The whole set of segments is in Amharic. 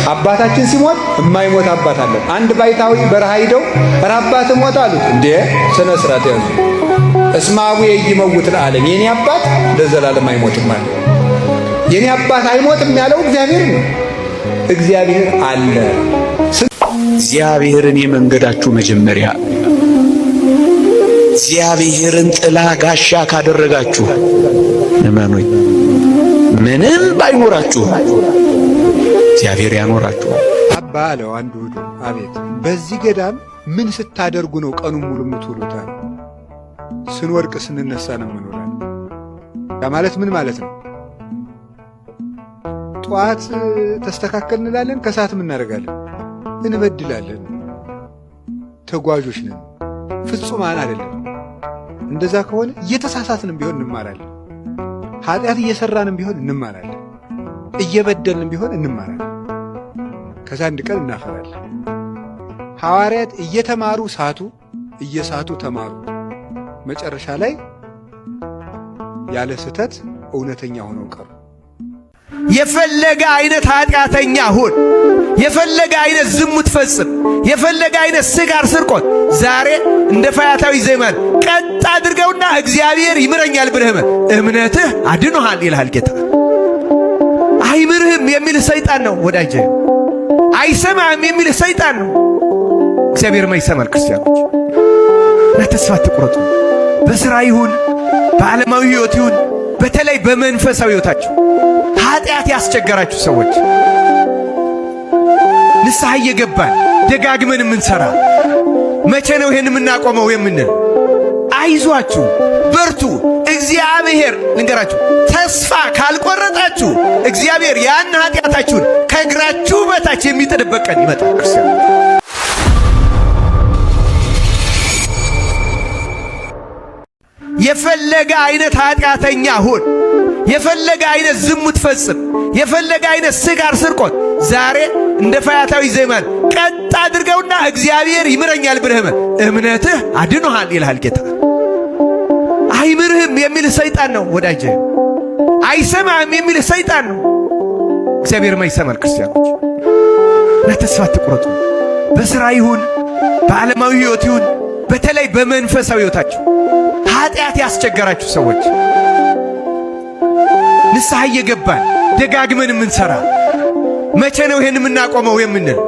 አባታችን ሲሞት የማይሞት አባት አለ። አንድ ባይታዊ በረሃ ሄደው አባት ሞት አሉት። እንዴ ስነ ስርዓት ያዙ። እስማዊ ይመውት ለዓለም የኔ አባት ለዘላለም አይሞትም ማለት የኔ አባት አይሞትም ያለው እግዚአብሔር ነው። እግዚአብሔር አለ። እግዚአብሔርን የመንገዳችሁ መጀመሪያ እግዚአብሔርን ጥላ ጋሻ ካደረጋችሁ እመኑኝ ምንም ባይኖራችሁ እግዚአብሔር ያኖራችኋል። አባ አለው አንዱ ሄዶ አቤት በዚህ ገዳም ምን ስታደርጉ ነው ቀኑን ሙሉ የምትውሉት? ስንወርቅ ስንነሳ ነው የምንውለው። ያ ማለት ምን ማለት ነው? ጠዋት ተስተካከል እንላለን፣ ከሰዓት ምን እናደርጋለን? እንበድላለን። ተጓዦች ነን፣ ፍጹማን አይደለም። እንደዛ ከሆነ እየተሳሳትንም ቢሆን እንማራለን። ኃጢአት እየሰራንም ቢሆን እንማራለን። እየበደልንም ቢሆን እንማራለን። ከዛ አንድ ቀን እናፈራለን። ሐዋርያት እየተማሩ ሳቱ፣ እየሳቱ ተማሩ። መጨረሻ ላይ ያለ ስህተት እውነተኛ ሆነው ቀሩ። የፈለገ አይነት ኃጢአተኛ ሁን፣ የፈለገ አይነት ዝሙት ፈጽም፣ የፈለገ አይነት ስጋር ስርቆት ዛሬ እንደ ፈያታዊ ዘመን ቀጥ አድርገውና እግዚአብሔር ይምረኛል ብለህ እምነትህ አድኖሃል ይልሃል ጌታ። አይምርህም የሚልህ ሰይጣን ነው ወዳጄ። አይሰማህም የሚልህ ሰይጣን ነው። እግዚአብሔርማ ይሰማል። ክርስቲያኖች ተስፋ አትቁረጡ። በሥራ ይሁን በዓለማዊ ሕይወት ይሁን በተለይ በመንፈሳዊ ሕይወታችሁ ኃጢአት ያስቸገራችሁ ሰዎች ንስሐ እየገባን ደጋግመን የምንሠራ መቼ ነው ይሄን የምናቆመው የምንል አይዟችሁ፣ በርቱ። እግዚአብሔር ልንገራችሁ፣ ተስፋ ካልቆረጣችሁ እግዚአብሔር ያን ኃጢአታችሁን ከእግራችሁ በታች የሚጥልበት ቀን ይመጣል። ክርስቲያን የፈለገ አይነት ኃጢአተኛ ሁን፣ የፈለገ አይነት ዝሙት ፈጽም፣ የፈለገ አይነት ስጋር ስርቆት ዛሬ እንደ ፈያታዊ ዘመን ቀጥ አድርገውና እግዚአብሔር ይምረኛል ብለህ እምነትህ አድኖሃል ይልሃል ጌታ። አይምርህም የሚልህ ሰይጣን ነው ወዳጄ። አይሰማህም የሚልህ ሰይጣን ነው። እግዚአብሔርማ ይሰማል። ክርስቲያኖች ተስፋ አትቁረጡ። በሥራ ይሁን በዓለማዊ ሕይወት ይሁን በተለይ በመንፈሳዊ ሕይወታችሁ ኃጢአት ያስቸገራችሁ ሰዎች ንስሐ እየገባን ደጋግመን የምንሠራ መቼ ነው ይሄን የምናቆመው የምንል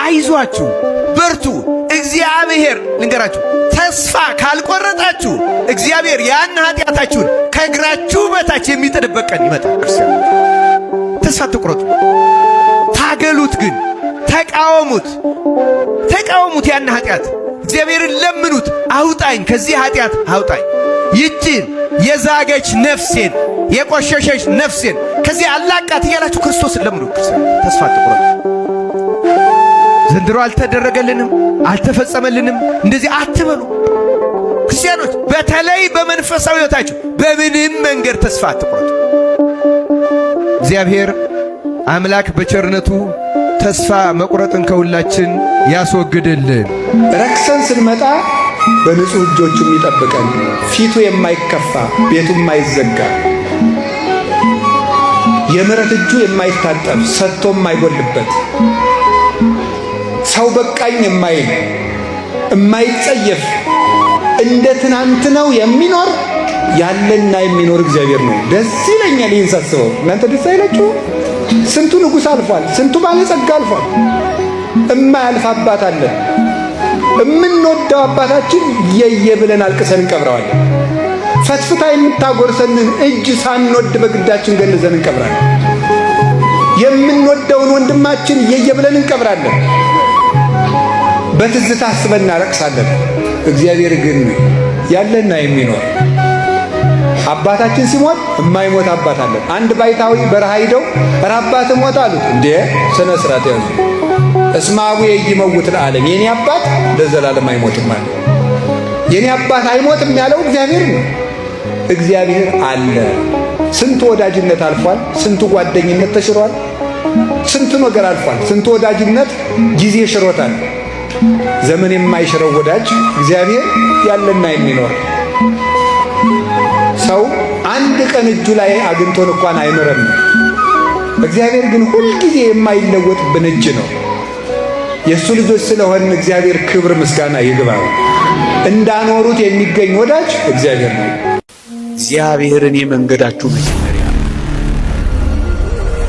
አይዟችሁ፣ በርቱ። እግዚአብሔር ልንገራችሁ፣ ተስፋ ካልቆረጣችሁ እግዚአብሔር ያን ኃጢአታችሁን ከእግራችሁ በታች የሚጥልበት ቀን ይመጣል። ክርስቲያን ተስፋ አትቁረጡ። ታገሉት፣ ግን ተቃወሙት። ተቃወሙት ያን ኃጢአት። እግዚአብሔርን ለምኑት፣ አውጣኝ፣ ከዚህ ኃጢአት አውጣኝ። ይችን የዛገች ነፍሴን የቆሸሸች ነፍሴን ከዚህ አላቃት እያላችሁ ክርስቶስን ለምኑ። ክርስቲያን ተስፋ አትቁረጡ። ዘንድሮ አልተደረገልንም፣ አልተፈጸመልንም እንደዚህ አትበሉ። ክርስቲያኖች በተለይ በመንፈሳዊ ሕይወታችሁ በምንም መንገድ ተስፋ አትቁረጡ። እግዚአብሔር አምላክ በቸርነቱ ተስፋ መቁረጥን ከሁላችን ያስወግድልን። ረክሰን ስንመጣ በንጹህ እጆቹ የሚጠብቀን ፊቱ የማይከፋ ቤቱ የማይዘጋ የምሕረት እጁ የማይታጠብ ሰጥቶ የማይጎልበት ሰው በቃኝ የማይል የማይጸየፍ እንደ ትናንት ነው የሚኖር ያለና የሚኖር እግዚአብሔር ነው። ደስ ይለኛል ይህን ሳስበው። እናንተ ደስ አይላችሁ? ስንቱ ንጉሥ አልፏል፣ ስንቱ ባለጸጋ አልፏል። እማያልፍ አባት አለን። የምንወደው አባታችን የየ ብለን አልቅሰን እንቀብረዋለን። ፈትፍታ የምታጎርሰንን እጅ ሳንወድ በግዳችን ገንዘን እንቀብራለን። የምንወደውን ወንድማችን የየ ብለን እንቀብራለን። በትዝታ አስበን እናለቅሳለን። እግዚአብሔር ግን ያለና የሚኖር አባታችን ሲሞት የማይሞት አባት አለን። አንድ ባይታዊ በረሃ ሄደው አባት ሞት አሉት። እንዴ ስነ ስርዓት ያዙ። እስማዊ ይመውት ለዓለም የኔ አባት ለዘላለም አይሞትም ማለት የኔ አባት አይሞትም ያለው እግዚአብሔር ነው። እግዚአብሔር አለ። ስንቱ ወዳጅነት አልፏል፣ ስንቱ ጓደኝነት ተሽሯል፣ ስንቱ ነገር አልፏል፣ ስንቱ ወዳጅነት ጊዜ ሽሮታል። ዘመን የማይሽረው ወዳጅ እግዚአብሔር ያለና የሚኖር ሰው አንድ ቀን እጁ ላይ አግኝቶን እንኳን አይምረም። እግዚአብሔር ግን ሁልጊዜ የማይለወጥብን እጅ ነው። የእሱ ልጆች ስለሆን እግዚአብሔር ክብር ምስጋና ይግባው። እንዳኖሩት የሚገኝ ወዳጅ እግዚአብሔር ነው። እግዚአብሔርን የመንገዳችሁ መጀመሪያ፣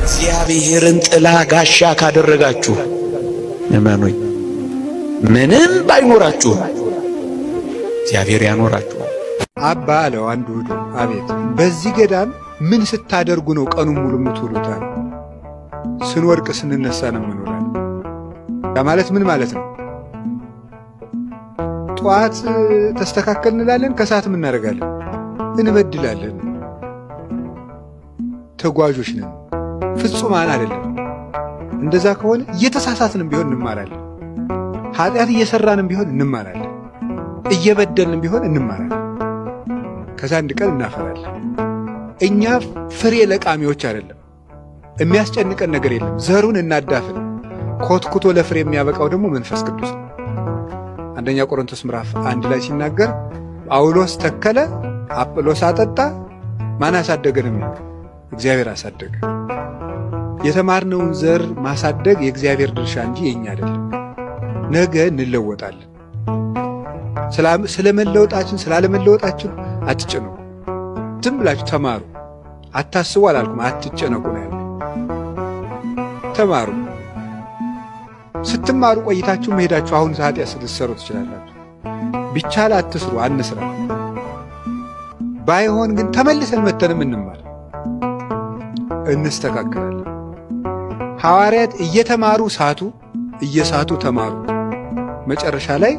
እግዚአብሔርን ጥላ ጋሻ ካደረጋችሁ እመኑኝ፣ ምንም ባይኖራችሁ እግዚአብሔር ያኖራችሁ። አባ አለው አንዱ ሄዶ፣ አቤት በዚህ ገዳም ምን ስታደርጉ ነው ቀኑን ሙሉ የምትውሉት? ስንወድቅ ስንነሳ ነው የምንውለው። ያ ማለት ምን ማለት ነው? ጠዋት ተስተካከል እንላለን፣ ከሰዓት ምን እናደርጋለን? እንበድላለን። ተጓዦች ነን፣ ፍጹማን አይደለም። እንደዛ ከሆነ እየተሳሳትንም ቢሆን እንማራለን። ኃጢአት እየሰራንም ቢሆን እንማራለን። እየበደልንም ቢሆን እንማራለን። ከዛ አንድ ቀን እናፈራለን። እኛ ፍሬ ለቃሚዎች አይደለም። የሚያስጨንቀን ነገር የለም። ዘሩን እናዳፍን። ኮትኩቶ ለፍሬ የሚያበቃው ደግሞ መንፈስ ቅዱስ ነው። አንደኛ ቆሮንቶስ ምዕራፍ 1 ላይ ሲናገር ጳውሎስ ተከለ፣ አጵሎስ አጠጣ፣ ማን አሳደገንም? እግዚአብሔር አሳደገ። የተማርነውን ዘር ማሳደግ የእግዚአብሔር ድርሻ እንጂ የኛ አይደለም። ነገ እንለወጣለን። ስለመለወጣችን ስላለመለወጣችን አትጨነቁ። ዝም ብላችሁ ተማሩ። አታስቡ አላልኩም፣ አትጨነቁ ነው ያለው። ተማሩ። ስትማሩ ቆይታችሁ መሄዳችሁ አሁን ኃጢአት ስትሰሩ ትችላላችሁ። ቢቻል አትስሩ፣ አንስራ። ባይሆን ግን ተመልሰን መተንም እንማር፣ እንስተካከላለን። ሐዋርያት እየተማሩ ሳቱ፣ እየሳቱ ተማሩ። መጨረሻ ላይ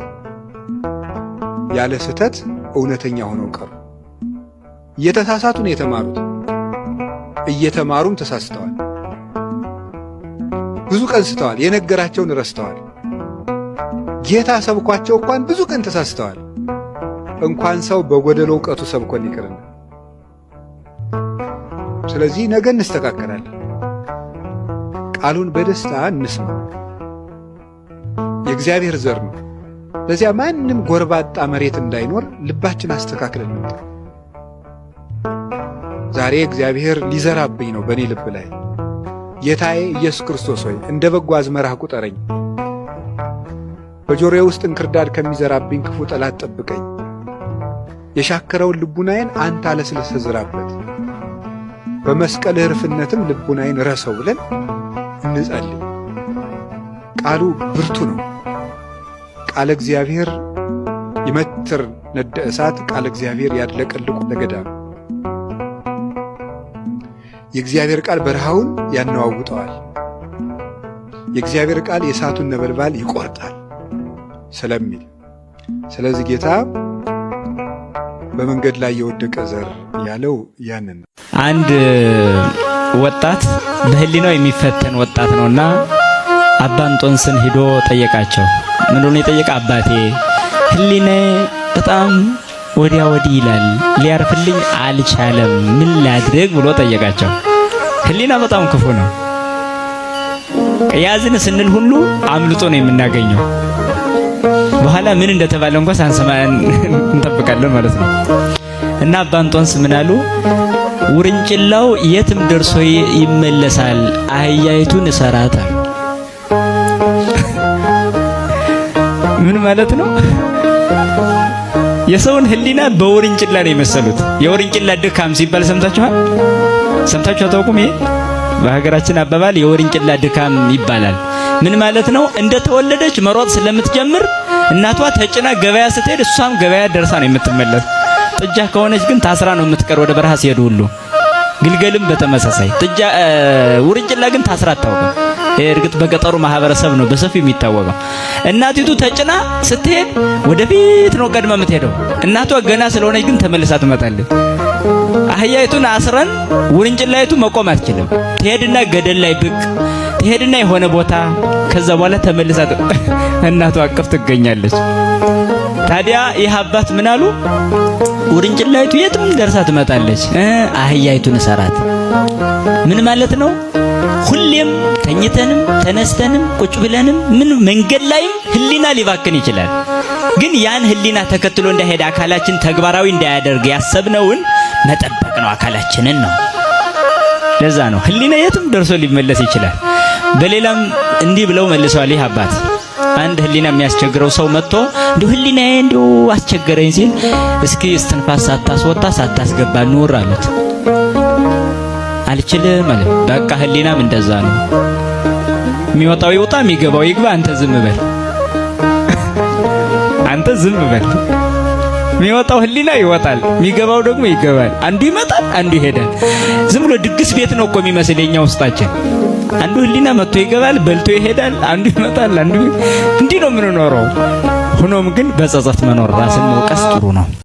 ያለ ስህተት እውነተኛ ሆነው ቀሩ። እየተሳሳቱ ነው የተማሩት፣ እየተማሩም ተሳስተዋል። ብዙ ቀን ስተዋል፣ የነገራቸውን ረስተዋል። ጌታ ሰብኳቸው እንኳን ብዙ ቀን ተሳስተዋል። እንኳን ሰው በጎደሎ ዕውቀቱ ሰብኮን ይቅርና። ስለዚህ ነገ እንስተካከላለን። ቃሉን በደስታ እንስማ። የእግዚአብሔር ዘር ነው። ለዚያ ማንም ጎርባጣ መሬት እንዳይኖር ልባችን አስተካክለን እንምጣ። ዛሬ እግዚአብሔር ሊዘራብኝ ነው በእኔ ልብ ላይ። ጌታዬ ኢየሱስ ክርስቶስ ሆይ እንደ በጎ አዝመራ ቁጠረኝ። በጆሮዬ ውስጥ እንክርዳድ ከሚዘራብኝ ክፉ ጠላት ጠብቀኝ። የሻከረውን ልቡናዬን አንተ አለስልሰህ ዝራበት፣ በመስቀል ርፍነትም ልቡናዬን ረሰው ብለን እንጸልይ። ቃሉ ብርቱ ነው። ቃለ እግዚአብሔር ይመትር ነደ እሳት፣ ቃለ እግዚአብሔር ያድለቀልቁ ለገዳም። የእግዚአብሔር ቃል በረሃውን ያነዋውጠዋል። የእግዚአብሔር ቃል የእሳቱን ነበልባል ይቆርጣል ስለሚል፣ ስለዚህ ጌታ በመንገድ ላይ የወደቀ ዘር ያለው ያንን ነው። አንድ ወጣት በህሊናው የሚፈተን ወጣት ነውና አባ እንጦንስን ሂዶ ጠየቃቸው። ምን ሆነ የጠየቀ? አባቴ ህሊናዬ በጣም ወዲያ ወዲህ ይላል፣ ሊያርፍልኝ አልቻለም፣ ምን ላድርግ ብሎ ጠየቃቸው። ህሊና በጣም ክፉ ነው። ያዝን ስንል ሁሉ አምልጦ ነው የምናገኘው። በኋላ ምን እንደተባለ እንኳን ሳንሰማ እንጠብቃለን ማለት ነው። እና አባ እንጦንስ ምን አሉ? ውርንጭላው የትም ደርሶ ይመለሳል፣ አህያይቱን እሰራታል። ምን ማለት ነው? የሰውን ህሊና በውርንጭላ ነው የመሰሉት። የውርንጭላ ድካም ሲባል ሰምታችኋል? ሰምታችሁ አታውቁም? ይሄ በሀገራችን አባባል የውርንጭላ ድካም ይባላል። ምን ማለት ነው? እንደተወለደች መሮጥ ስለምትጀምር እናቷ ተጭና ገበያ ስትሄድ እሷም ገበያ ደርሳ ነው የምትመለስ። ጥጃ ከሆነች ግን ታስራ ነው የምትቀር ወደ በረሃ ሲሄዱ ሁሉ። ግልገልም በተመሳሳይ ጥጃ፣ ውርንጭላ ግን ታስራ አታውቅም። እርግጥ በገጠሩ ማህበረሰብ ነው በሰፊው የሚታወቀው። እናቲቱ ተጭና ስትሄድ ወደፊት ነው ቀድማ የምትሄደው። እናቷ ገና ስለሆነች ግን ተመልሳ ትመጣለች። አህያይቱን አስረን ውርንጭላይቱ መቆም አትችልም። ትሄድና ገደል ላይ ብቅ ትሄድና የሆነ ቦታ፣ ከዛ በኋላ ተመልሳ እናቷ አቅፍ ትገኛለች። ታዲያ ይህ አባት ምን አሉ? ውርንጭላይቱ የትም ደርሳ ትመጣለች፣ አህያይቱን እሰራት። ምን ማለት ነው? ሁሌም ተኝተንም ተነስተንም ቁጭ ብለንም ምን መንገድ ላይም ህሊና ሊባክን ይችላል። ግን ያን ህሊና ተከትሎ እንዳይሄድ አካላችን ተግባራዊ እንዳያደርግ ያሰብነውን መጠበቅ ነው፣ አካላችንን ነው። ለዛ ነው ህሊና የትም ደርሶ ሊመለስ ይችላል። በሌላም እንዲህ ብለው መልሰዋል። ይህ አባት አንድ ህሊና የሚያስቸግረው ሰው መጥቶ እንዲሁ ህሊናዬ እንዲሁ አስቸገረኝ ሲል እስኪ እስትንፋስ ሳታስወጣ ሳታስገባ ኑር አሉት። አልችልም አለ። በቃ ህሊናም እንደዛ ነው። የሚወጣው ይውጣ፣ የሚገባው ይግባ፣ አንተ ዝም በል። አንተ ዝም በል። የሚወጣው ህሊና ይወጣል፣ የሚገባው ደግሞ ይገባል። አንዱ ይመጣል፣ አንዱ ይሄዳል። ዝም ብሎ ድግስ ቤት ነው እኮ የሚመስል የኛ ውስጣችን። አንዱ ህሊና መጥቶ ይገባል፣ በልቶ ይሄዳል። አንዱ ይመጣል፣ አንዱ እንዲህ ነው የምንኖረው። ሆኖም ግን በጸጸት መኖር ራስን መውቀስ ጥሩ ነው።